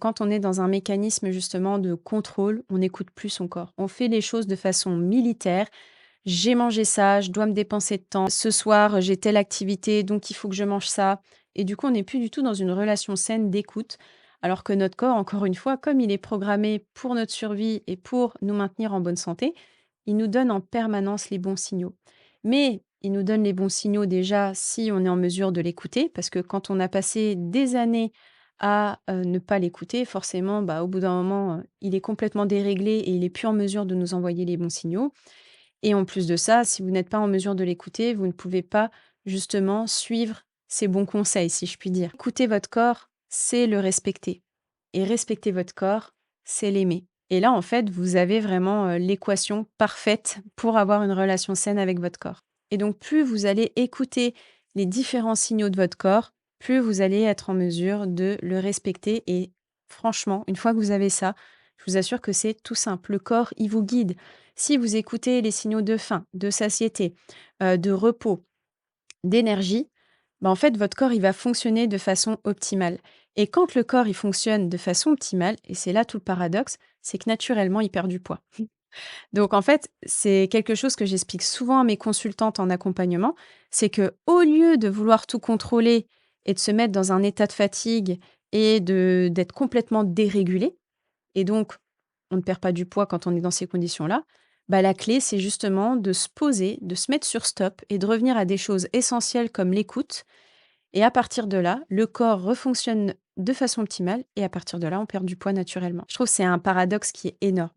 Quand on est dans un mécanisme justement de contrôle, on n'écoute plus son corps. On fait les choses de façon militaire. J'ai mangé ça, je dois me dépenser de temps. Ce soir, j'ai telle activité, donc il faut que je mange ça. Et du coup, on n'est plus du tout dans une relation saine d'écoute. Alors que notre corps, encore une fois, comme il est programmé pour notre survie et pour nous maintenir en bonne santé, il nous donne en permanence les bons signaux. Mais il nous donne les bons signaux déjà si on est en mesure de l'écouter, parce que quand on a passé des années à ne pas l'écouter, forcément, bah, au bout d'un moment, il est complètement déréglé et il est plus en mesure de nous envoyer les bons signaux. Et en plus de ça, si vous n'êtes pas en mesure de l'écouter, vous ne pouvez pas justement suivre ses bons conseils, si je puis dire. Écouter votre corps, c'est le respecter. Et respecter votre corps, c'est l'aimer. Et là, en fait, vous avez vraiment l'équation parfaite pour avoir une relation saine avec votre corps. Et donc, plus vous allez écouter les différents signaux de votre corps, plus vous allez être en mesure de le respecter. Et franchement, une fois que vous avez ça, je vous assure que c'est tout simple. Le corps, il vous guide. Si vous écoutez les signaux de faim, de satiété, de repos, d'énergie, bah, en fait, votre corps, il va fonctionner de façon optimale. Et quand le corps, il fonctionne de façon optimale, et c'est là tout le paradoxe, c'est que naturellement, il perd du poids. Donc en fait, c'est quelque chose que j'explique souvent à mes consultantes en accompagnement, c'est que au lieu de vouloir tout contrôler et de se mettre dans un état de fatigue et d'être complètement dérégulé, et donc on ne perd pas du poids quand on est dans ces conditions-là, bah, la clé, c'est justement de se poser, de se mettre sur stop et de revenir à des choses essentielles comme l'écoute. Et à partir de là, le corps refonctionne de façon optimale et à partir de là, on perd du poids naturellement. Je trouve que c'est un paradoxe qui est énorme.